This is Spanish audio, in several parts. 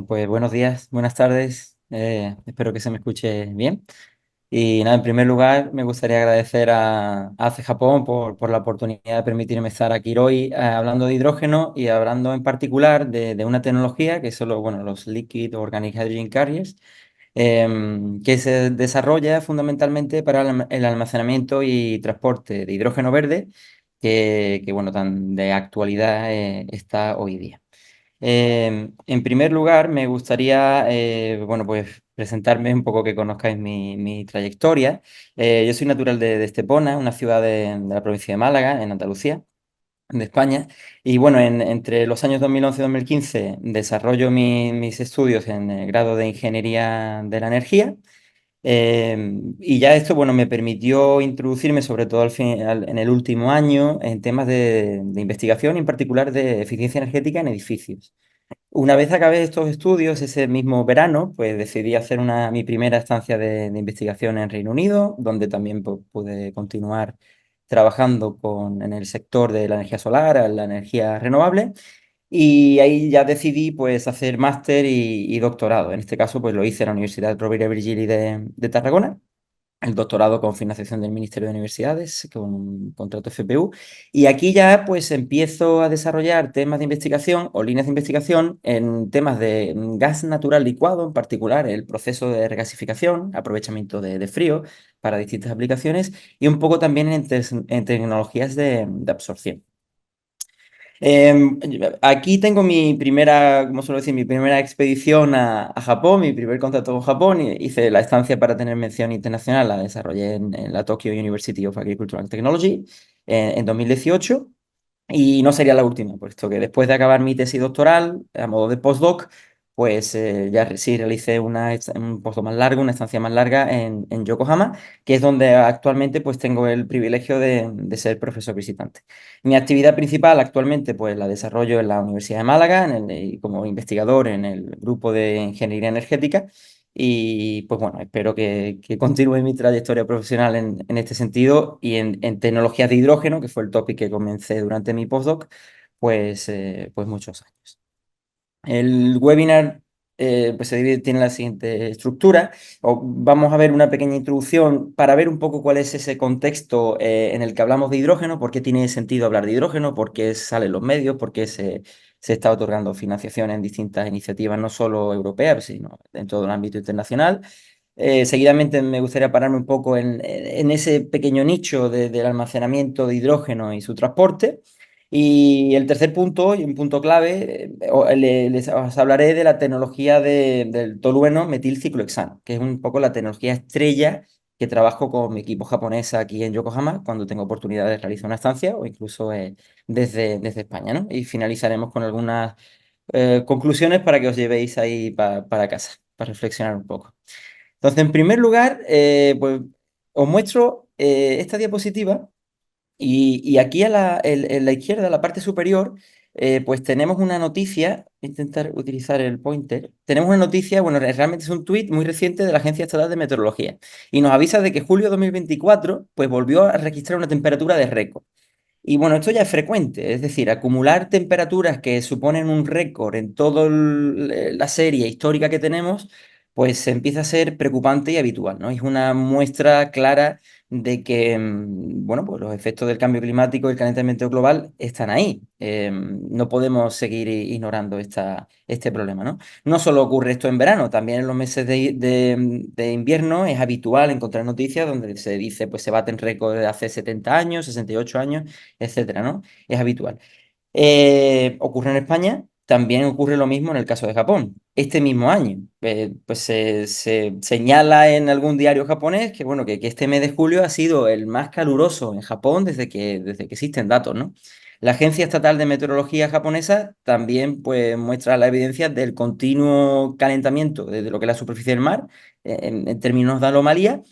Pues buenos días, buenas tardes. Espero que se me escuche bien. Y nada, en primer lugar, me gustaría agradecer a ACE Japón por la oportunidad de permitirme estar aquí hoy hablando de hidrógeno y hablando en particular de una tecnología que son los Liquid Organic Hydrogen Carriers, que se desarrolla fundamentalmente para el almacenamiento y transporte de hidrógeno verde, que tan de actualidad está hoy día. En primer lugar, me gustaría, pues presentarme un poco, que conozcáis mi trayectoria. Yo soy natural de Estepona, una ciudad de la provincia de Málaga, en Andalucía, de España. Y bueno, entre los años 2011 y 2015 desarrollo mis estudios en el grado de Ingeniería de la Energía. Y ya esto, bueno, me permitió introducirme, sobre todo en el último año, en temas de investigación, y en particular de eficiencia energética en edificios. Una vez acabé estos estudios, ese mismo verano, pues decidí hacer mi primera estancia de investigación en Reino Unido, donde también pues, pude continuar trabajando en el sector de la energía solar, la energía renovable, y ahí ya decidí pues hacer máster y doctorado. En este caso pues lo hice en la Universidad Rovira i Virgili de Tarragona, el doctorado con financiación del Ministerio de Universidades, con un contrato FPU. Y aquí ya pues empiezo a desarrollar temas de investigación o líneas de investigación en temas de gas natural licuado, en particular el proceso de regasificación, aprovechamiento de frío para distintas aplicaciones, y un poco también en tecnologías de absorción. Aquí tengo mi primera, como suelo decir, mi primera expedición a Japón, mi primer contacto con Japón. Hice la estancia para tener mención internacional, la desarrollé en la Tokyo University of Agricultural and Technology en 2018. Y no sería la última, puesto que después de acabar mi tesis doctoral, a modo de postdoc, pues sí realicé un postdoc más largo, una estancia más larga en Yokohama, que es donde actualmente pues tengo el privilegio de ser profesor visitante. Mi actividad principal actualmente pues la desarrollo en la Universidad de Málaga, y como investigador en el grupo de Ingeniería Energética. Y pues bueno, espero que continúe mi trayectoria profesional en este sentido, y en tecnologías de hidrógeno, que fue el topic que comencé durante mi postdoc, pues muchos años. El webinar tiene la siguiente estructura. Vamos a ver una pequeña introducción para ver un poco cuál es ese contexto en el que hablamos de hidrógeno, por qué tiene sentido hablar de hidrógeno, por qué salen los medios, por qué se está otorgando financiación en distintas iniciativas, no solo europeas, sino en todo el ámbito internacional. Seguidamente me gustaría pararme un poco en ese pequeño nicho del almacenamiento de hidrógeno y su transporte. Y el tercer punto, y un punto clave, os hablaré de la tecnología del tolueno metilciclohexano, que es un poco la tecnología estrella que trabajo con mi equipo japonés aquí en Yokohama cuando tengo oportunidad de realizar una estancia, o incluso desde España, ¿no? Y finalizaremos con algunas conclusiones para que os llevéis ahí para casa, para reflexionar un poco. Entonces, en primer lugar, pues os muestro esta diapositiva, y aquí en la izquierda, en la parte superior, pues tenemos una noticia. Voy a intentar utilizar el pointer. Tenemos una noticia, bueno, realmente es un tuit muy reciente de la Agencia Estatal de Meteorología, y nos avisa de que julio de 2024 pues volvió a registrar una temperatura de récord. Y bueno, esto ya es frecuente, es decir, acumular temperaturas que suponen un récord en toda la serie histórica que tenemos, pues empieza a ser preocupante y habitual, ¿no? Es una muestra clara de que, pues los efectos del cambio climático y el calentamiento global están ahí. No podemos seguir ignorando este problema, ¿no? No solo ocurre esto en verano, también en los meses de invierno es habitual encontrar noticias donde se dice, pues se baten récords de hace 70 años, 68 años, etcétera, ¿no? Es habitual. Ocurre en España, también ocurre lo mismo en el caso de Japón. Este mismo año, pues se señala en algún diario japonés que, bueno, que este mes de julio ha sido el más caluroso en Japón desde que existen datos, ¿no? La Agencia Estatal de Meteorología japonesa también pues, muestra la evidencia del continuo calentamiento de lo que es la superficie del mar, en términos de anomalía.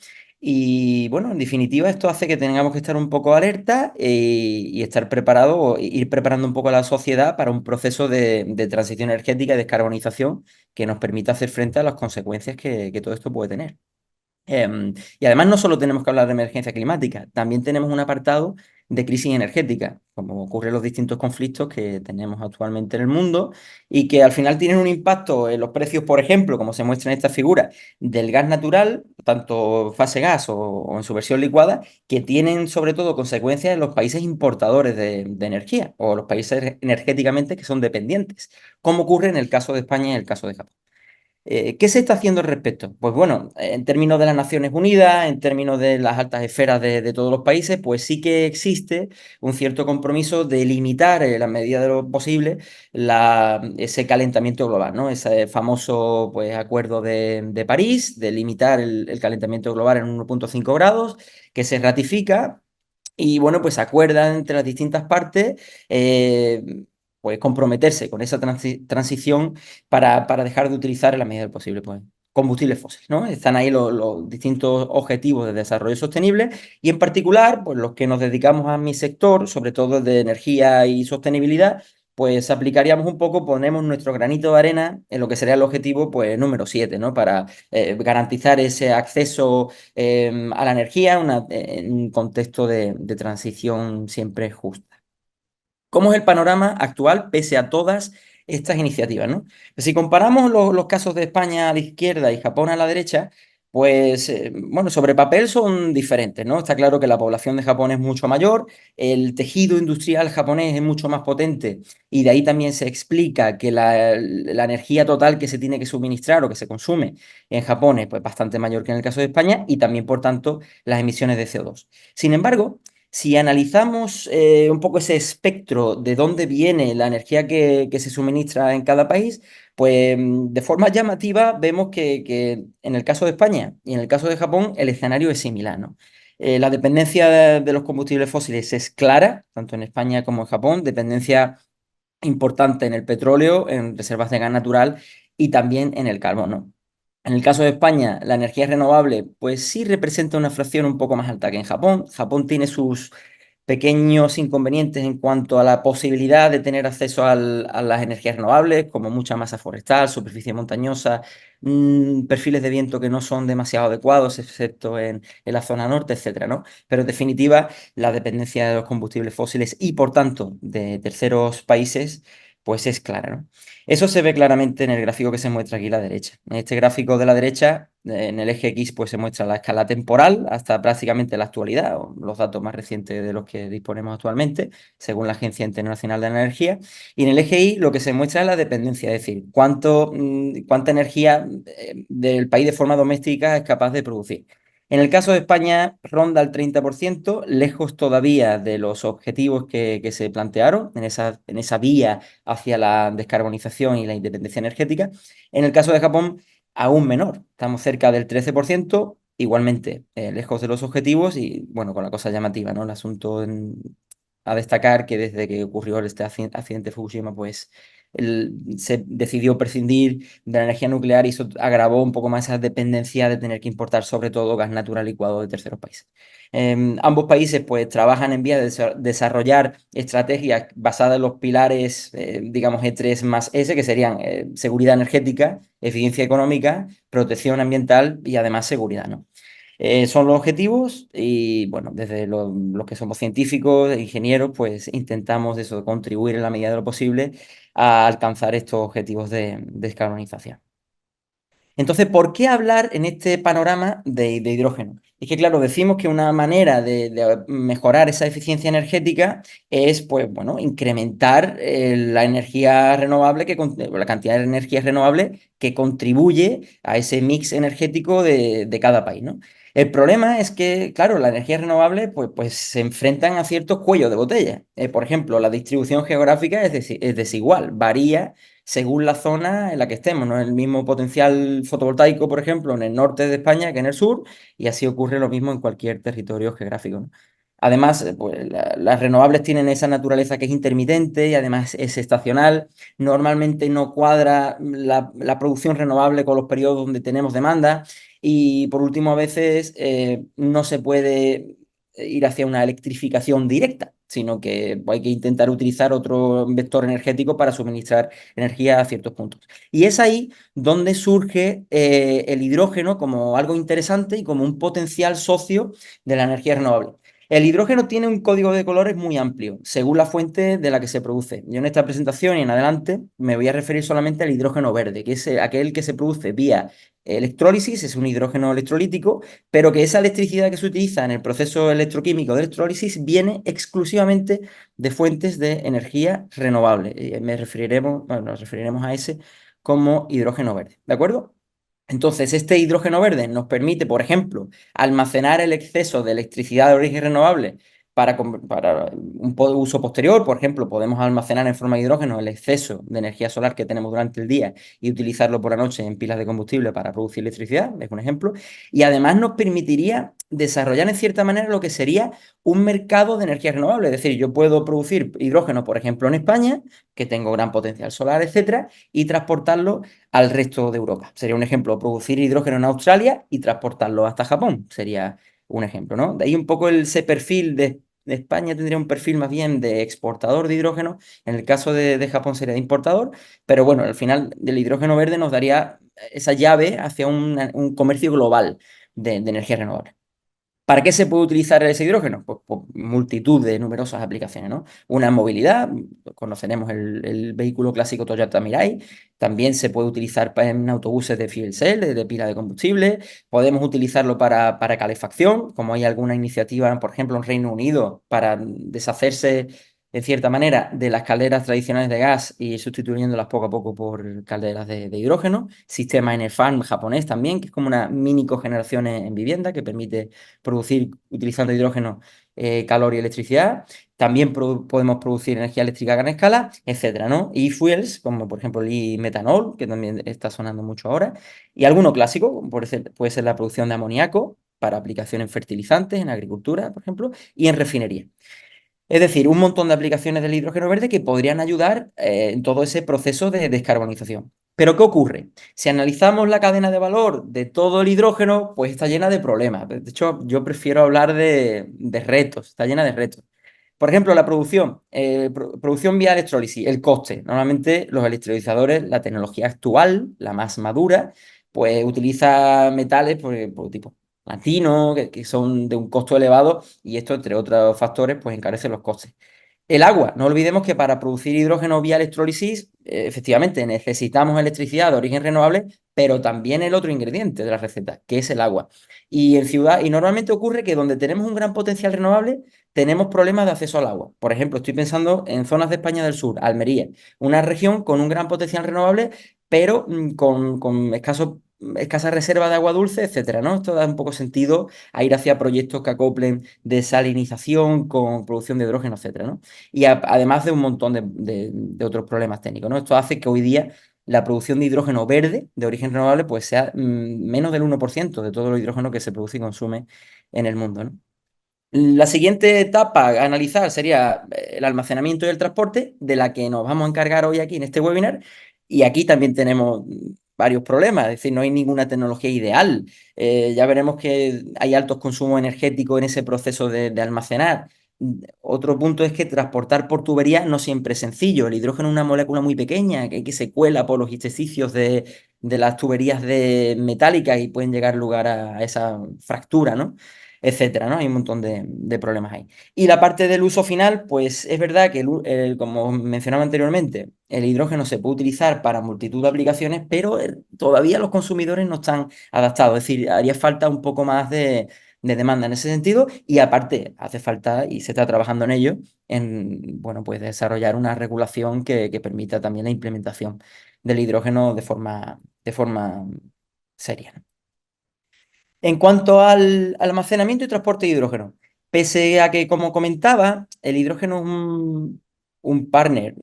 Y bueno, en definitiva, esto hace que tengamos que estar un poco alerta, y estar preparados, o ir preparando un poco a la sociedad para un proceso de transición energética y descarbonización que nos permita hacer frente a las consecuencias que todo esto puede tener. Y además no solo tenemos que hablar de emergencia climática, también tenemos un apartado de crisis energética, como ocurre en los distintos conflictos que tenemos actualmente en el mundo y que al final tienen un impacto en los precios, por ejemplo, como se muestra en esta figura, del gas natural, tanto fase gas o en su versión licuada, que tienen sobre todo consecuencias en los países importadores de energía o los países energéticamente que son dependientes, como ocurre en el caso de España y en el caso de Japón. ¿Qué se está haciendo al respecto? Pues bueno, en términos de las Naciones Unidas, en términos de las altas esferas de todos los países, pues sí que existe un cierto compromiso de limitar, en la medida de lo posible, ese calentamiento global, ¿no? Ese famoso pues, acuerdo de París de limitar el calentamiento global en 1,5 grados, que se ratifica y bueno, pues acuerdan entre las distintas partes pues comprometerse con esa transición para dejar de utilizar en la medida del posible pues, combustibles fósiles, ¿no? Están ahí los distintos objetivos de desarrollo sostenible y en particular, pues los que nos dedicamos a mi sector, sobre todo el de energía y sostenibilidad, pues aplicaríamos un poco, ponemos nuestro granito de arena en lo que sería el objetivo pues número 7, ¿no? Para garantizar ese acceso a la energía en un contexto de transición siempre justa. ¿Cómo es el panorama actual pese a todas estas iniciativas, ¿no? Si comparamos los casos de España a la izquierda y Japón a la derecha, pues, bueno, sobre papel son diferentes, ¿no? Está claro que la población de Japón es mucho mayor, el tejido industrial japonés es mucho más potente y de ahí también se explica que la energía total que se tiene que suministrar o que se consume en Japón es pues, bastante mayor que en el caso de España y también, por tanto, las emisiones de CO2. Sin embargo, si analizamos un poco ese espectro de dónde viene la energía que se suministra en cada país, pues de forma llamativa vemos que en el caso de España y en el caso de Japón el escenario es similar, ¿no? La dependencia de los combustibles fósiles es clara, tanto en España como en Japón, dependencia importante en el petróleo, en reservas de gas natural y también en el carbono. En el caso de España, la energía renovable, pues sí representa una fracción un poco más alta que en Japón. Japón tiene sus pequeños inconvenientes en cuanto a la posibilidad de tener acceso a las energías renovables, como mucha masa forestal, superficie montañosa, perfiles de viento que no son demasiado adecuados, excepto en la zona norte, etcétera, ¿no? Pero en definitiva, la dependencia de los combustibles fósiles y, por tanto, de terceros países, pues es clara, ¿no? Eso se ve claramente en el gráfico que se muestra aquí a la derecha. En este gráfico de la derecha, en el eje X, pues se muestra la escala temporal hasta prácticamente la actualidad, o los datos más recientes de los que disponemos actualmente, según la Agencia Internacional de la Energía. Y en el eje Y lo que se muestra es la dependencia, es decir, cuánta energía del país de forma doméstica es capaz de producir. En el caso de España ronda el 30%, lejos todavía de los objetivos que se plantearon en esa vía hacia la descarbonización y la independencia energética. En el caso de Japón, aún menor, estamos cerca del 13%, igualmente lejos de los objetivos y bueno, con la cosa llamativa, ¿no? El asunto a destacar que desde que ocurrió este accidente de Fukushima, pues se decidió prescindir de la energía nuclear y eso agravó un poco más esa dependencia de tener que importar sobre todo gas natural licuado de terceros países. Ambos países pues trabajan en vía de desarrollar estrategias basadas en los pilares, digamos, E3 más S, que serían seguridad energética, eficiencia económica, protección ambiental y además seguridad, ¿no? Son los objetivos y bueno, desde los que somos científicos, e ingenieros, pues intentamos eso, contribuir en la medida de lo posible a alcanzar estos objetivos de descarbonización. Entonces, ¿por qué hablar en este panorama de hidrógeno? Es que, claro, decimos que una manera de mejorar esa eficiencia energética es, pues, bueno, incrementar la energía renovable, la cantidad de energía renovable que contribuye a ese mix energético de cada país, ¿no? El problema es que, claro, la energía renovable pues se enfrentan a ciertos cuellos de botella. Por ejemplo, la distribución geográfica es desigual, varía según la zona en la que estemos. No es el mismo potencial fotovoltaico, por ejemplo, en el norte de España que en el sur, y así ocurre lo mismo en cualquier territorio geográfico, ¿no? Además, pues, las renovables tienen esa naturaleza que es intermitente y además es estacional. Normalmente no cuadra la producción renovable con los periodos donde tenemos demanda. Y por último, a veces no se puede ir hacia una electrificación directa, sino que hay que intentar utilizar otro vector energético para suministrar energía a ciertos puntos. Y es ahí donde surge el hidrógeno como algo interesante y como un potencial socio de la energía renovable. El hidrógeno tiene un código de colores muy amplio, según la fuente de la que se produce. Yo en esta presentación y en adelante me voy a referir solamente al hidrógeno verde, que es aquel que se produce vía electrólisis, es un hidrógeno electrolítico, pero que esa electricidad que se utiliza en el proceso electroquímico de electrólisis viene exclusivamente de fuentes de energía renovable. Nos referiremos a ese como hidrógeno verde, ¿de acuerdo? Entonces, este hidrógeno verde nos permite, por ejemplo, almacenar el exceso de electricidad de origen renovable para un uso posterior. Por ejemplo, podemos almacenar en forma de hidrógeno el exceso de energía solar que tenemos durante el día y utilizarlo por la noche en pilas de combustible para producir electricidad, es un ejemplo. Y además nos permitiría desarrollar en cierta manera lo que sería un mercado de energía renovable. Es decir, yo puedo producir hidrógeno, por ejemplo, en España, que tengo gran potencial solar, etcétera, y transportarlo al resto de Europa. Sería un ejemplo, producir hidrógeno en Australia y transportarlo hasta Japón. Sería un ejemplo, ¿no? De ahí un poco ese perfil de España tendría un perfil más bien de exportador de hidrógeno. En el caso de Japón sería de importador. Pero bueno, al final el hidrógeno verde nos daría esa llave hacia un comercio global de energía renovable. ¿Para qué se puede utilizar ese hidrógeno? Pues multitud de numerosas aplicaciones, ¿no? Una en movilidad, conoceremos el vehículo clásico Toyota Mirai, también se puede utilizar en autobuses de fuel cell, de pila de combustible, podemos utilizarlo para calefacción, como hay alguna iniciativa, por ejemplo, en Reino Unido, para deshacerse en cierta manera, de las calderas tradicionales de gas y ir sustituyéndolas poco a poco por calderas de hidrógeno. Sistema Enerfarm japonés también, que es como una mini cogeneración en vivienda que permite producir, utilizando hidrógeno, calor y electricidad. También podemos producir energía eléctrica a gran escala, etcétera, ¿no? Y fuels, como por ejemplo el metanol, que también está sonando mucho ahora. Y alguno clásico, como puede ser la producción de amoníaco para aplicación en fertilizantes, en agricultura, por ejemplo, y en refinería. Es decir, un montón de aplicaciones del hidrógeno verde que podrían ayudar en todo ese proceso de descarbonización. Pero ¿qué ocurre? Si analizamos la cadena de valor de todo el hidrógeno, pues está llena de problemas. De hecho, yo prefiero hablar de retos, está llena de retos. Por ejemplo, la producción, producción vía electrólisis, el coste. Normalmente los electrolizadores, la tecnología actual, la más madura, pues utiliza metales por tipo platino, que son de un costo elevado y esto, entre otros factores, pues encarece los costes. El agua, no olvidemos que para producir hidrógeno vía electrólisis, efectivamente necesitamos electricidad de origen renovable, pero también el otro ingrediente de la receta, que es el agua. Y normalmente ocurre que donde tenemos un gran potencial renovable, tenemos problemas de acceso al agua. Por ejemplo, estoy pensando en zonas de España del Sur, Almería, una región con un gran potencial renovable, pero con escasa reserva de agua dulce, etcétera, ¿no? Esto da un poco sentido a ir hacia proyectos que acoplen desalinización con producción de hidrógeno, etcétera, ¿no? Y además de un montón de otros problemas técnicos, ¿no? Esto hace que hoy día la producción de hidrógeno verde de origen renovable pues sea menos del 1% de todo el hidrógeno que se produce y consume en el mundo, ¿no? La siguiente etapa a analizar sería el almacenamiento y el transporte, de la que nos vamos a encargar hoy aquí en este webinar. Y aquí también tenemos varios problemas, es decir, no hay ninguna tecnología ideal. Ya veremos que hay altos consumos energéticos en ese proceso de almacenar. Otro punto es que transportar por tubería no siempre es sencillo. El hidrógeno es una molécula muy pequeña que se cuela por los intersticios de las tuberías metálicas y pueden llegar lugar a esa fractura, ¿no? Etcétera, ¿no? Hay un montón de problemas ahí. Y la parte del uso final, pues es verdad que, como mencionaba anteriormente, el hidrógeno se puede utilizar para multitud de aplicaciones, pero todavía los consumidores no están adaptados. Es decir, haría falta un poco más de demanda en ese sentido y aparte hace falta, y se está trabajando en ello, en, bueno, pues desarrollar una regulación que permita también la implementación del hidrógeno de forma seria, ¿no? En cuanto al almacenamiento y transporte de hidrógeno, pese a que, como comentaba, el hidrógeno es un partner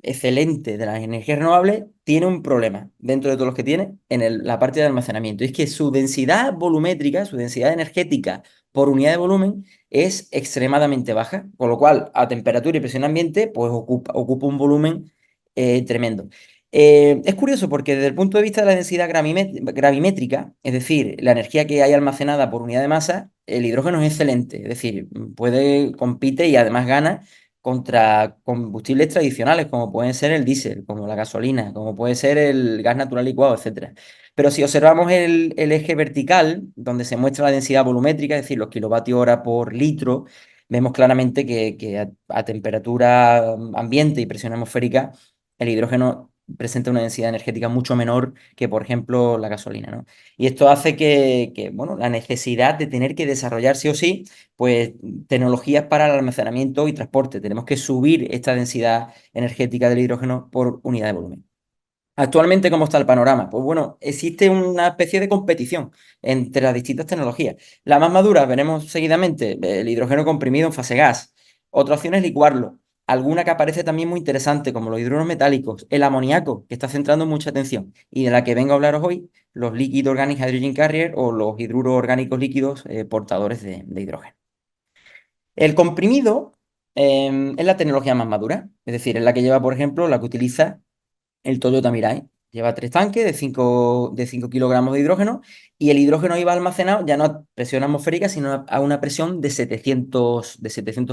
excelente de las energías renovables, tiene un problema dentro de todos los que tiene en la parte de almacenamiento. Y es que su densidad volumétrica, su densidad energética por unidad de volumen es extremadamente baja, con lo cual a temperatura y presión ambiente pues ocupa un volumen tremendo. Es curioso porque desde el punto de vista de la densidad gravimétrica, es decir, la energía que hay almacenada por unidad de masa, el hidrógeno es excelente, es decir, compite y además gana contra combustibles tradicionales como pueden ser el diésel, como la gasolina, como puede ser el gas natural licuado, etcétera. Pero si observamos el eje vertical, donde se muestra la densidad volumétrica, es decir, los kilovatios hora por litro, vemos claramente que a temperatura ambiente y presión atmosférica, el hidrógeno presenta una densidad energética mucho menor que, por ejemplo, la gasolina, ¿no? Y esto hace bueno, la necesidad de tener que desarrollar sí o sí, pues, tecnologías para el almacenamiento y transporte. Tenemos que subir esta densidad energética del hidrógeno por unidad de volumen. Actualmente, ¿cómo está el panorama? Pues bueno, existe una especie de competición entre las distintas tecnologías. La más madura, veremos seguidamente, el hidrógeno comprimido en fase gas. Otra opción es licuarlo. Alguna que aparece también muy interesante, como los hidruros metálicos, el amoníaco, que está centrando mucha atención, y de la que vengo a hablaros hoy, los Liquid Organic Hydrogen Carrier o los hidruros orgánicos líquidos portadores de hidrógeno. El comprimido es la tecnología más madura, es decir, es la que lleva, por ejemplo, la que utiliza el Toyota Mirai. Lleva tres tanques de 5 kilogramos de hidrógeno y el hidrógeno iba almacenado ya no a presión atmosférica, sino a una presión de 700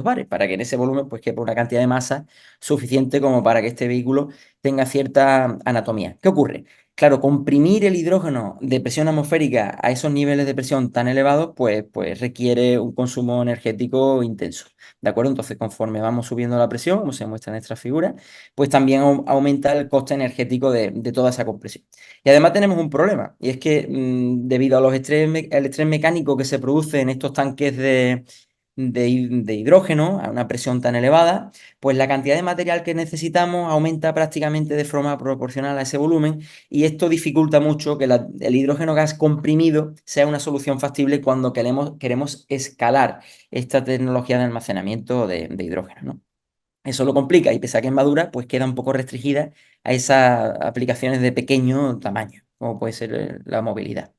bares, para que en ese volumen pues quepa una cantidad de masa suficiente como para que este vehículo tenga cierta anatomía. ¿Qué ocurre? Claro, comprimir el hidrógeno de presión atmosférica a esos niveles de presión tan elevados, pues requiere un consumo energético intenso. ¿De acuerdo? Entonces, conforme vamos subiendo la presión, como se muestra en esta figura, pues también aumenta el coste energético de toda esa compresión. Y además tenemos un problema, y es que debido a el estrés mecánico que se produce en estos tanques de hidrógeno a una presión tan elevada, pues la cantidad de material que necesitamos aumenta prácticamente de forma proporcional a ese volumen y esto dificulta mucho que el hidrógeno gas comprimido sea una solución factible cuando queremos escalar esta tecnología de almacenamiento de hidrógeno, ¿no? Eso lo complica y pese a que es madura, pues queda un poco restringida a esas aplicaciones de pequeño tamaño, como puede ser la movilidad.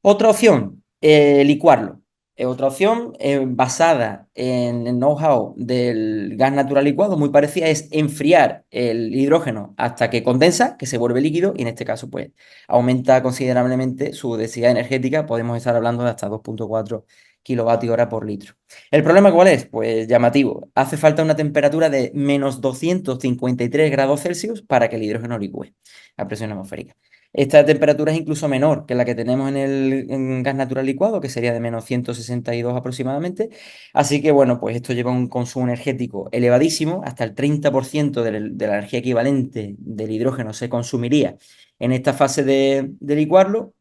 Otra opción, licuarlo. Otra opción basada en el know-how del gas natural licuado, muy parecida, es enfriar el hidrógeno hasta que condensa, que se vuelve líquido, y en este caso, pues, aumenta considerablemente su densidad energética. Podemos estar hablando de hasta 2,4 kilovatios hora por litro. ¿El problema cuál es? Pues llamativo. Hace falta una temperatura de menos 253 grados Celsius para que el hidrógeno licúe a presión atmosférica. Esta temperatura es incluso menor que la que tenemos en gas natural licuado, que sería de menos 162 aproximadamente. Así que, bueno, pues esto lleva un consumo energético elevadísimo. Hasta el 30% de la energía equivalente del hidrógeno se consumiría en esta fase de licuarlo.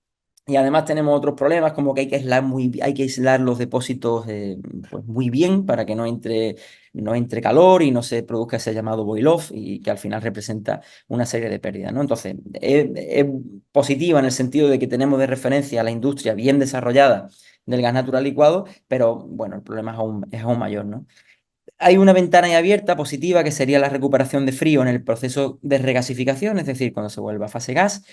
Y además tenemos otros problemas, como que hay que aislar los depósitos pues muy bien para que no entre calor y no se produzca ese llamado boil-off y que al final representa una serie de pérdidas, ¿no? Entonces, es positiva en el sentido de que tenemos de referencia a la industria bien desarrollada del gas natural licuado, pero bueno, el problema es aún mayor, ¿no? Hay una ventana ahí abierta positiva que sería la recuperación de frío en el proceso de regasificación, es decir, cuando se vuelva a fase gas.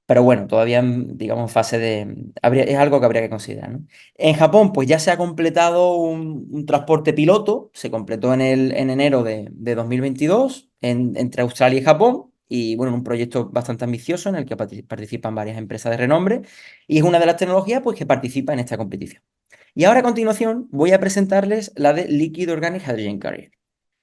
Pero bueno, todavía, digamos, en fase es algo que habría que considerar, ¿no? En Japón, pues ya se ha completado un transporte piloto, se completó en enero de 2022 entre Australia y Japón, y bueno, un proyecto bastante ambicioso en el que participan varias empresas de renombre, y es una de las tecnologías pues, que participa en esta competición. Y ahora a continuación voy a presentarles la de Liquid Organic Hydrogen Carrier.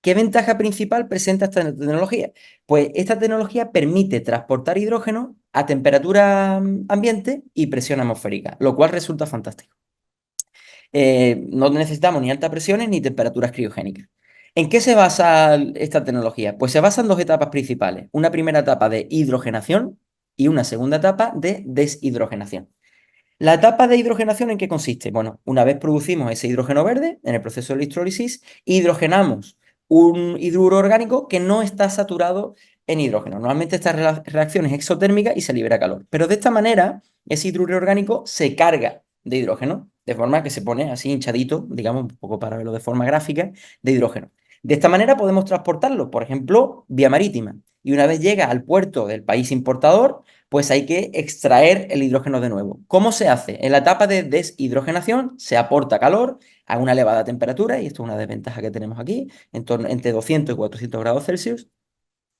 ¿Qué ventaja principal presenta esta tecnología? Pues esta tecnología permite transportar hidrógeno a temperatura ambiente y presión atmosférica, lo cual resulta fantástico. No necesitamos ni altas presiones ni temperaturas criogénicas. ¿En qué se basa esta tecnología? Pues se basa en dos etapas principales. Una primera etapa de hidrogenación y una segunda etapa de deshidrogenación. La etapa de hidrogenación, ¿en qué consiste? Bueno, una vez producimos ese hidrógeno verde en el proceso de electrólisis, hidrogenamos un hidruro orgánico que no está saturado en hidrógeno. Normalmente esta reacción es exotérmica y se libera calor. Pero de esta manera, ese hidruro orgánico se carga de hidrógeno, de forma que se pone así hinchadito, digamos, un poco para verlo de forma gráfica, de hidrógeno. De esta manera podemos transportarlo, por ejemplo, vía marítima. Y una vez llega al puerto del país importador, pues hay que extraer el hidrógeno de nuevo. ¿Cómo se hace? En la etapa de deshidrogenación se aporta calor a una elevada temperatura, y esto es una desventaja que tenemos aquí, entre 200 y 400 grados Celsius,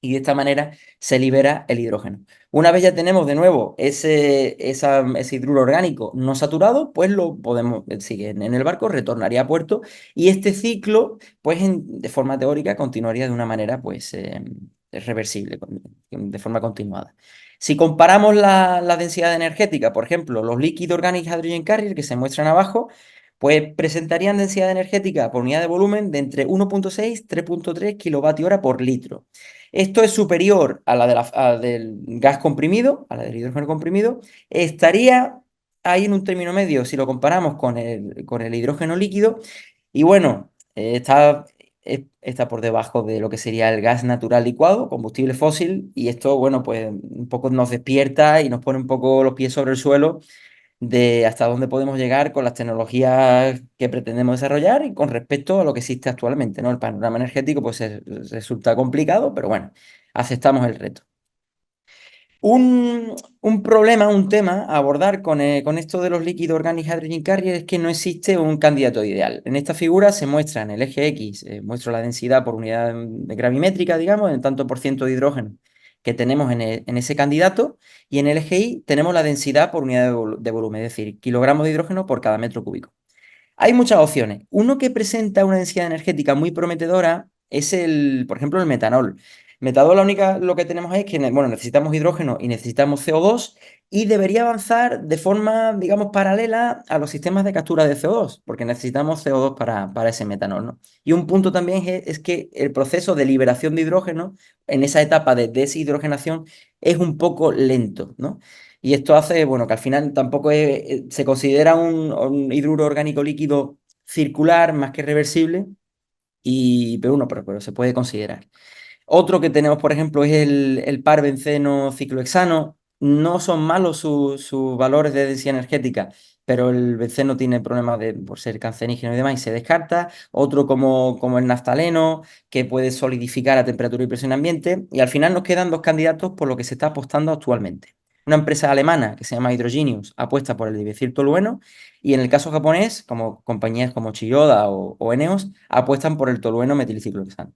y de esta manera se libera el hidrógeno. Una vez ya tenemos de nuevo ese hidruro orgánico no saturado, pues lo podemos, sigue en el barco, retornaría a puerto, y este ciclo, pues de forma teórica, continuaría de una manera, pues, reversible, de forma continuada. Si comparamos la densidad energética, por ejemplo, los Liquid Organic Hydrogen Carrier que se muestran abajo, pues presentarían densidad energética por unidad de volumen de entre 1,6 y 3,3 kilovatios hora por litro. Esto es superior a la del gas comprimido, a la del hidrógeno comprimido. Estaría ahí en un término medio si lo comparamos con el hidrógeno líquido. Y bueno, está por debajo de lo que sería el gas natural licuado, combustible fósil. Y esto, bueno, pues un poco nos despierta y nos pone un poco los pies sobre el suelo de hasta dónde podemos llegar con las tecnologías que pretendemos desarrollar y con respecto a lo que existe actualmente, ¿no? El panorama energético pues resulta complicado, pero bueno, aceptamos el reto. Un problema, un tema a abordar con esto de los líquidos Organic Hydrogen Carrier es que no existe un candidato ideal. En esta figura se muestra en el eje X, muestro la densidad por unidad de gravimétrica, digamos, en tanto por ciento de hidrógeno que tenemos en ese candidato, y en el eje Y tenemos la densidad por unidad de volumen, es decir, kilogramos de hidrógeno por cada metro cúbico. Hay muchas opciones. Uno que presenta una densidad energética muy prometedora es por ejemplo, el metanol. Metanol, lo que tenemos es que, bueno, necesitamos hidrógeno y necesitamos CO2 y debería avanzar de forma, digamos, paralela a los sistemas de captura de CO2, porque necesitamos CO2 para ese metanol, ¿no? Y un punto también es que el proceso de liberación de hidrógeno en esa etapa de deshidrogenación es un poco lento, ¿no? Y esto hace, bueno, que al final tampoco se considera un hidruro orgánico líquido circular más que reversible, pero bueno, pero se puede considerar. Otro que tenemos, por ejemplo, es el par benceno ciclohexano. No son malos sus valores de densidad energética, pero el benceno tiene problemas por ser cancerígeno y demás y se descarta. Otro como el naftaleno, que puede solidificar a temperatura y presión ambiente. Y al final nos quedan dos candidatos por lo que se está apostando actualmente. Una empresa alemana que se llama Hydrogenious apuesta por el dimetiltolueno y en el caso japonés, como compañías como Chiyoda o Eneos, apuestan por el tolueno metilciclohexano.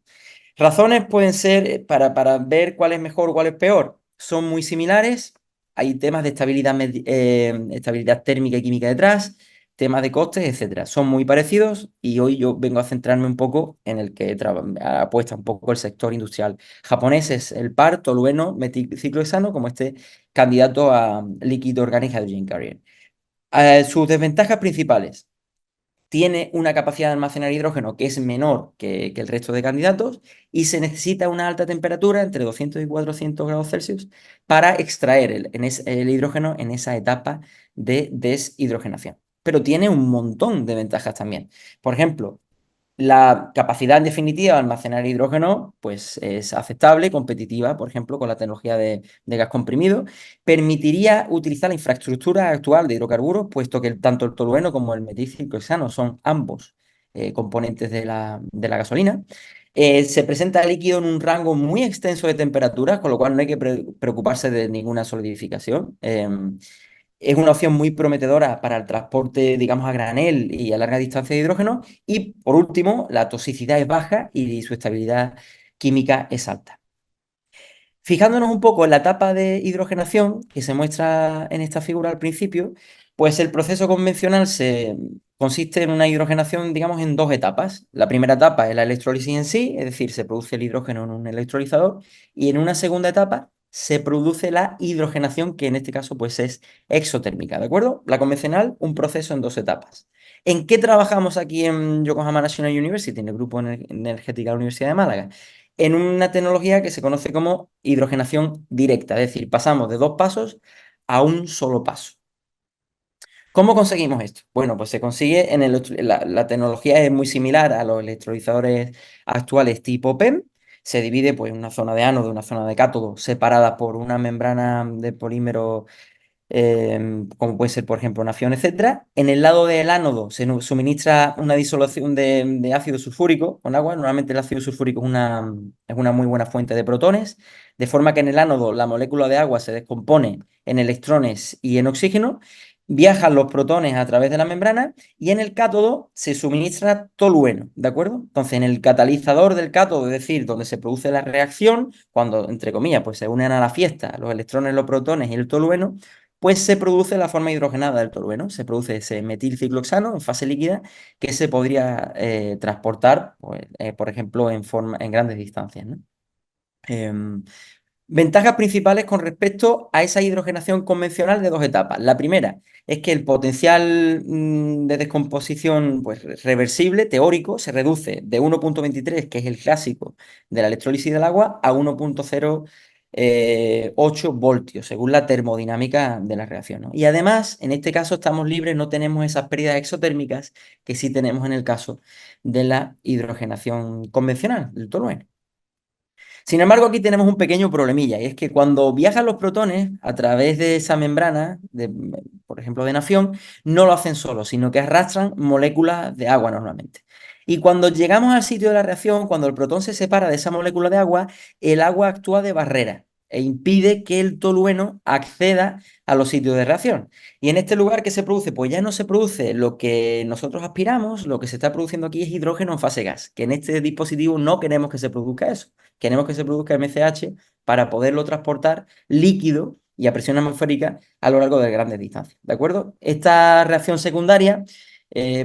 Razones pueden ser para ver cuál es mejor o cuál es peor. Son muy similares. Hay temas de estabilidad térmica y química detrás, temas de costes, etcétera. Son muy parecidos y hoy yo vengo a centrarme un poco en el que apuesta un poco el sector industrial japonés, es el par tolueno metilciclohexano como este candidato a líquido orgánico hydrogen carrier. Sus desventajas principales: tiene una capacidad de almacenar hidrógeno que es menor que el resto de candidatos y se necesita una alta temperatura, entre 200 y 400 grados Celsius, para extraer el hidrógeno en esa etapa de deshidrogenación. Pero tiene un montón de ventajas también. Por ejemplo, la capacidad en definitiva de almacenar hidrógeno pues, es aceptable, competitiva, por ejemplo, con la tecnología de gas comprimido. Permitiría utilizar la infraestructura actual de hidrocarburos, puesto que tanto el tolueno como el metilciclohexano son ambos componentes de la gasolina. Se presenta el líquido en un rango muy extenso de temperaturas, con lo cual no hay que preocuparse de ninguna solidificación. Es una opción muy prometedora para el transporte, digamos, a granel y a larga distancia de hidrógeno. Y por último, la toxicidad es baja y su estabilidad química es alta. Fijándonos un poco en la etapa de hidrogenación que se muestra en esta figura al principio, pues el proceso convencional consiste en una hidrogenación, digamos, en dos etapas. La primera etapa es la electrólisis en sí, es decir, se produce el hidrógeno en un electrolizador, y en una segunda etapa se produce la hidrogenación, que en este caso pues es exotérmica, ¿de acuerdo? La convencional, un proceso en dos etapas. ¿En qué trabajamos aquí en Yokohama National University, en el Grupo Energética de la Universidad de Málaga? En una tecnología que se conoce como hidrogenación directa, es decir, pasamos de dos pasos a un solo paso. ¿Cómo conseguimos esto? Bueno, pues se consigue la tecnología es muy similar a los electrolizadores actuales tipo PEM. Se divide pues, en una zona de ánodo y una zona de cátodo separadas por una membrana de polímero, como puede ser, por ejemplo, nafión, etcétera. En el lado del ánodo se nos suministra una disolución de ácido sulfúrico con agua. Normalmente el ácido sulfúrico es una muy buena fuente de protones, de forma que en el ánodo la molécula de agua se descompone en electrones y en oxígeno. Viajan los protones a través de la membrana y en el cátodo se suministra tolueno, ¿de acuerdo? Entonces, en el catalizador del cátodo, es decir, donde se produce la reacción, cuando, entre comillas, pues se unen a la fiesta los electrones, los protones y el tolueno, pues se produce la forma hidrogenada del tolueno, se produce ese metilciclohexano en fase líquida que se podría transportar, pues, por ejemplo, en grandes distancias, ¿no? Em, Ventajas principales con respecto a esa hidrogenación convencional de dos etapas. La primera es que el potencial de descomposición pues, reversible, teórico, se reduce de 1,23, que es el clásico de la electrólisis del agua, a 1,08 voltios, según la termodinámica de la reacción, ¿no? Y además, en este caso estamos libres, no tenemos esas pérdidas exotérmicas que sí tenemos en el caso de la hidrogenación convencional, del tolueno. Sin embargo, aquí tenemos un pequeño problemilla, y es que cuando viajan los protones a través de esa membrana, por ejemplo, de nafión, no lo hacen solos, sino que arrastran moléculas de agua normalmente. Y cuando llegamos al sitio de la reacción, cuando el protón se separa de esa molécula de agua, el agua actúa de barrera e impide que el tolueno acceda a los sitios de reacción. Y en este lugar, ¿qué se produce? Pues ya no se produce lo que nosotros aspiramos, lo que se está produciendo aquí es hidrógeno en fase gas, que en este dispositivo no queremos que se produzca eso. Queremos que se produzca MCH para poderlo transportar líquido y a presión atmosférica a lo largo de grandes distancias, ¿de acuerdo? Esta reacción secundaria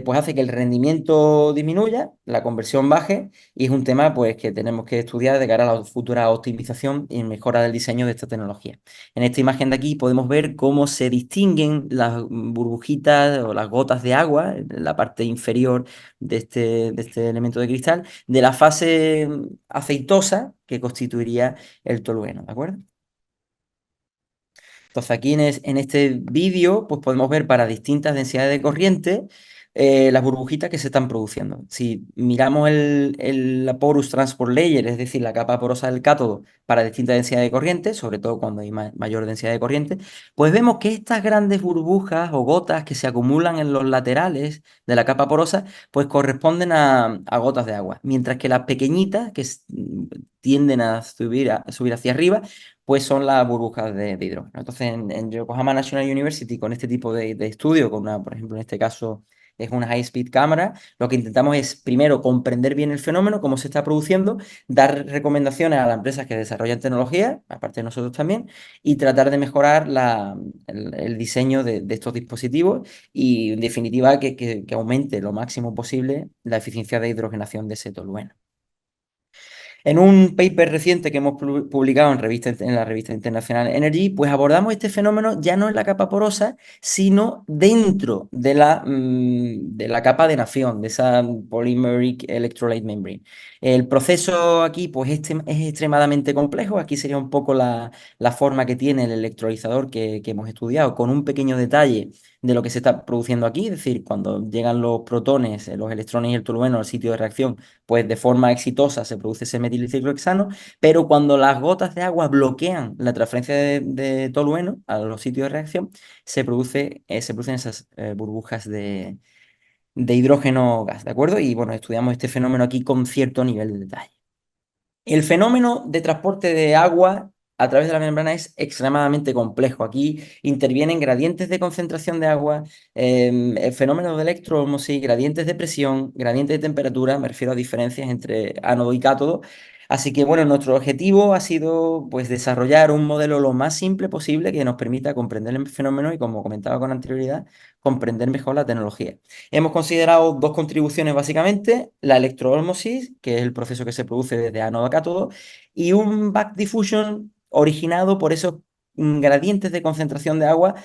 pues hace que el rendimiento disminuya, la conversión baje y es un tema pues, que tenemos que estudiar de cara a la futura optimización y mejora del diseño de esta tecnología. En esta imagen de aquí podemos ver cómo se distinguen las burbujitas o las gotas de agua en la parte inferior de este elemento de cristal de la fase aceitosa que constituiría el tolueno, ¿de acuerdo? Entonces aquí en este vídeo pues podemos ver para distintas densidades de corriente las burbujitas que se están produciendo. Si miramos la porous transport layer, es decir, la capa porosa del cátodo para distintas densidades de corriente, sobre todo cuando hay mayor densidad de corriente, pues vemos que estas grandes burbujas o gotas que se acumulan en los laterales de la capa porosa pues corresponden a gotas de agua, mientras que las pequeñitas que tienden a subir hacia arriba pues son las burbujas de hidrógeno. Entonces, en Yokohama National University, con este tipo de estudio, por ejemplo, en este caso es una high-speed cámara, lo que intentamos es, primero, comprender bien el fenómeno, cómo se está produciendo, dar recomendaciones a las empresas que desarrollan tecnología, aparte de nosotros también, y tratar de mejorar el diseño de estos dispositivos y, en definitiva, que aumente lo máximo posible la eficiencia de hidrogenación de ese tolueno. En un paper reciente que hemos publicado en la revista International Energy, pues abordamos este fenómeno ya no en la capa porosa, sino dentro de la capa de nafión, de esa polymeric electrolyte membrane. El proceso aquí pues, es extremadamente complejo. Aquí sería un poco la forma que tiene el electrolizador que hemos estudiado, con un pequeño detalle de lo que se está produciendo aquí, es decir, cuando llegan los protones, los electrones y el tolueno al sitio de reacción, pues de forma exitosa se produce ese metilciclohexano, pero cuando las gotas de agua bloquean la transferencia de tolueno a los sitios de reacción, se producen esas burbujas de hidrógeno gas, ¿de acuerdo? Y bueno, estudiamos este fenómeno aquí con cierto nivel de detalle. El fenómeno de transporte de agua a través de la membrana es extremadamente complejo. Aquí intervienen gradientes de concentración de agua, fenómenos de electroosmosis, gradientes de presión, gradientes de temperatura, me refiero a diferencias entre ánodo y cátodo. Así que bueno, nuestro objetivo ha sido pues desarrollar un modelo lo más simple posible que nos permita comprender el fenómeno y, como comentaba con anterioridad, comprender mejor la tecnología. Hemos considerado dos contribuciones básicamente: la electroosmosis, que es el proceso que se produce desde ánodo a cátodo, y un back diffusion originado por esos gradientes de concentración de agua,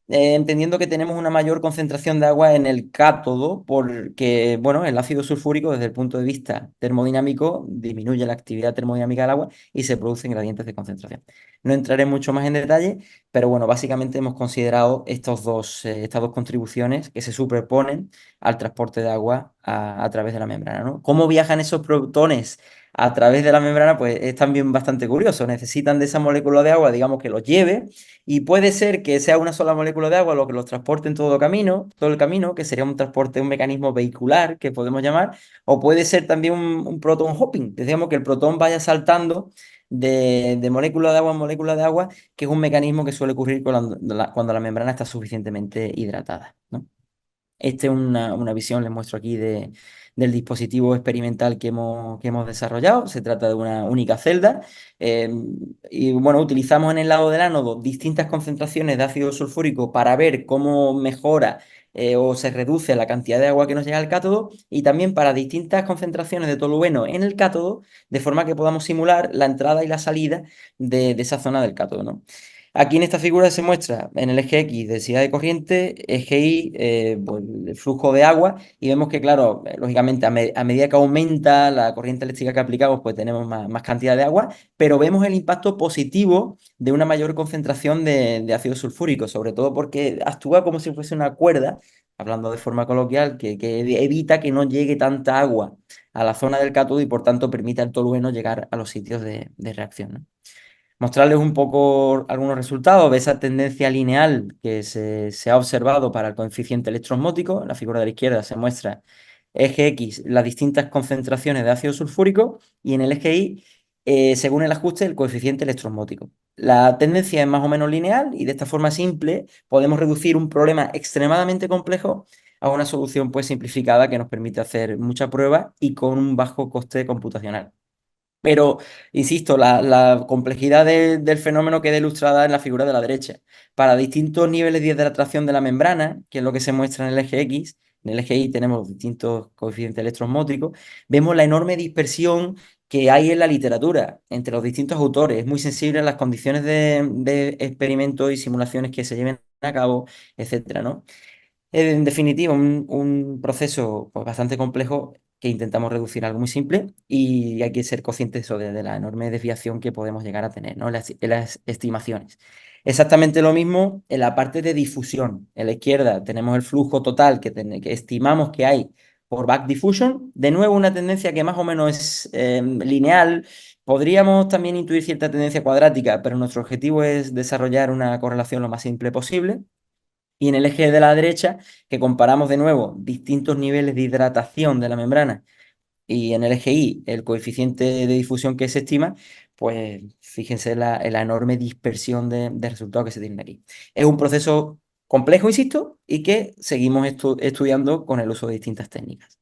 entendiendo que tenemos una mayor concentración de agua en el cátodo, porque bueno, el ácido sulfúrico desde el punto de vista termodinámico disminuye la actividad termodinámica del agua y se producen gradientes de concentración. No entraré mucho más en detalle, pero bueno, básicamente hemos considerado estas dos contribuciones que se superponen al transporte de agua a través de la membrana, ¿no? ¿Cómo viajan esos protones a través de la membrana? Pues es también bastante curioso. Necesitan de esa molécula de agua, digamos, que los lleve, y puede ser que sea una sola molécula de agua lo que los transporte en todo el camino, que sería un transporte, un mecanismo vehicular que podemos llamar, o puede ser también un proton hopping, digamos que el protón vaya saltando de molécula de agua en molécula de agua, que es un mecanismo que suele ocurrir cuando la membrana está suficientemente hidratada, ¿no? Esta es una visión, les muestro aquí, del dispositivo experimental que hemos desarrollado. Se trata de una única celda. Y bueno, utilizamos en el lado del ánodo distintas concentraciones de ácido sulfúrico para ver cómo mejora o se reduce la cantidad de agua que nos llega al cátodo y también para distintas concentraciones de tolueno en el cátodo, de forma que podamos simular la entrada y la salida de esa zona del cátodo, ¿no? Aquí en esta figura se muestra en el eje X densidad de corriente, eje Y pues, el flujo de agua y vemos que, claro, lógicamente a medida que aumenta la corriente eléctrica que aplicamos, pues tenemos más cantidad de agua, pero vemos el impacto positivo de una mayor concentración de ácido sulfúrico, sobre todo porque actúa como si fuese una cuerda, hablando de forma coloquial, que evita que no llegue tanta agua a la zona del cátodo y por tanto permite al tolueno llegar a los sitios de reacción, ¿no? Mostrarles un poco algunos resultados de esa tendencia lineal que se ha observado para el coeficiente electroosmótico. En la figura de la izquierda se muestra eje X las distintas concentraciones de ácido sulfúrico y en el eje Y, según el ajuste, el coeficiente electroosmótico. La tendencia es más o menos lineal y de esta forma simple podemos reducir un problema extremadamente complejo a una solución pues simplificada que nos permite hacer mucha prueba y con un bajo coste computacional. Pero, insisto, la complejidad del fenómeno queda ilustrada en la figura de la derecha. Para distintos niveles de hidratación de la membrana, que es lo que se muestra en el eje X, en el eje Y tenemos distintos coeficientes electroosmóticos, vemos la enorme dispersión que hay en la literatura entre los distintos autores. Es muy sensible a las condiciones de experimentos y simulaciones que se lleven a cabo, etcétera, ¿no? En definitiva, un proceso pues, bastante complejo que intentamos reducir a algo muy simple y hay que ser conscientes de eso, de la enorme desviación que podemos llegar a tener, ¿no? En las estimaciones. Exactamente lo mismo en la parte de difusión. En la izquierda tenemos el flujo total que estimamos que hay por back diffusion. De nuevo, una tendencia que más o menos es lineal. Podríamos también intuir cierta tendencia cuadrática, pero nuestro objetivo es desarrollar una correlación lo más simple posible. Y en el eje de la derecha, que comparamos de nuevo distintos niveles de hidratación de la membrana, y en el eje Y, el coeficiente de difusión que se estima, pues fíjense en la enorme dispersión de resultados que se tienen aquí. Es un proceso complejo, insisto, y que seguimos estudiando con el uso de distintas técnicas.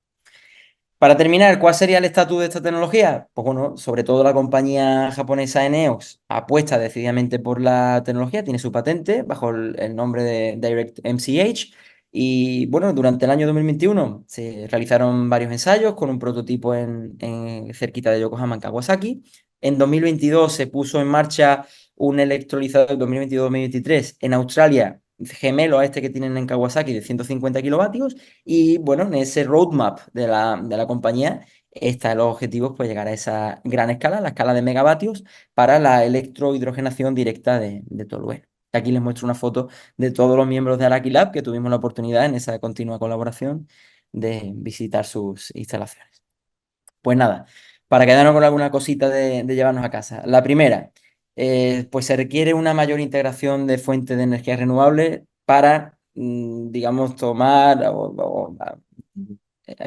Para terminar, ¿cuál sería el estatus de esta tecnología? Pues bueno, sobre todo la compañía japonesa ENEOS apuesta decididamente por la tecnología, tiene su patente bajo el nombre de DirectMCH y bueno, durante el año 2021 se realizaron varios ensayos con un prototipo en cerquita de Yokohama, en Kawasaki. En 2022 se puso en marcha un electrolizador, 2022-2023, en Australia, gemelo a este que tienen en Kawasaki de 150 kilovatios y bueno, en ese roadmap de la compañía está los objetivos, pues llegar a esa gran escala, la escala de megavatios, para la electrohidrogenación directa de tolueno. Aquí les muestro una foto de todos los miembros de Araki Lab que tuvimos la oportunidad en esa continua colaboración de visitar sus instalaciones. Pues nada, para quedarnos con alguna cosita de llevarnos a casa. La primera, pues se requiere una mayor integración de fuentes de energía renovable para, digamos, tomar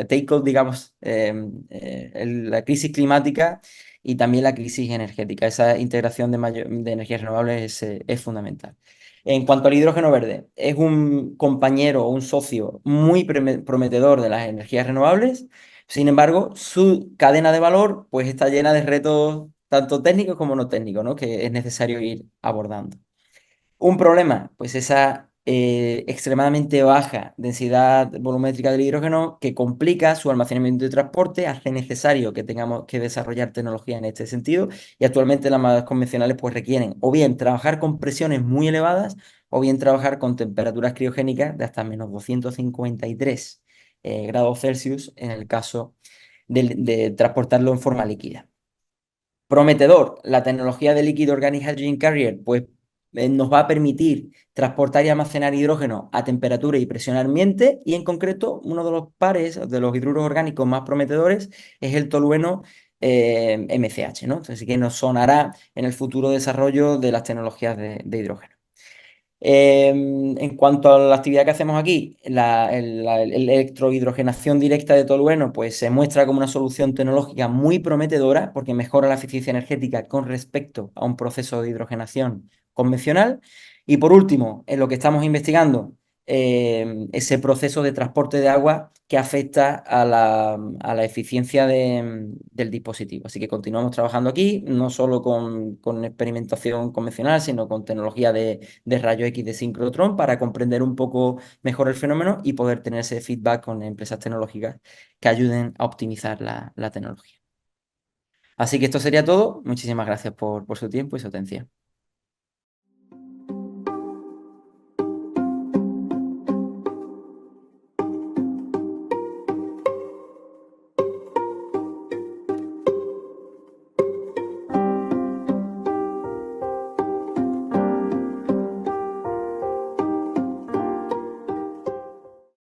take, digamos, la crisis climática y también la crisis energética. Esa integración de energías renovables es fundamental. En cuanto al hidrógeno verde, es un compañero o un socio muy prometedor de las energías renovables. Sin embargo, su cadena de valor pues está llena de retos tanto técnicos como no técnicos, ¿no? Que es necesario ir abordando. Un problema, pues esa extremadamente baja densidad volumétrica del hidrógeno que complica su almacenamiento y transporte, hace necesario que tengamos que desarrollar tecnología en este sentido y actualmente las más convencionales pues requieren o bien trabajar con presiones muy elevadas o bien trabajar con temperaturas criogénicas de hasta menos 253 grados Celsius en el caso de transportarlo en forma líquida. Prometedor, la tecnología de Liquid Organic Hydrogen Carrier, pues nos va a permitir transportar y almacenar hidrógeno a temperatura y presión ambiente y en concreto uno de los pares de los hidruros orgánicos más prometedores es el tolueno MCH, ¿no? Así que nos sonará en el futuro desarrollo de las tecnologías de hidrógeno. En cuanto a la actividad que hacemos aquí, la electrohidrogenación directa de tolueno, pues se muestra como una solución tecnológica muy prometedora porque mejora la eficiencia energética con respecto a un proceso de hidrogenación convencional. Y por último, en lo que estamos investigando, ese proceso de transporte de agua que afecta a la eficiencia del dispositivo. Así que continuamos trabajando aquí, no solo con experimentación convencional, sino con tecnología de rayos X de sincrotrón para comprender un poco mejor el fenómeno y poder tener ese feedback con empresas tecnológicas que ayuden a optimizar la tecnología. Así que esto sería todo. Muchísimas gracias por su tiempo y su atención.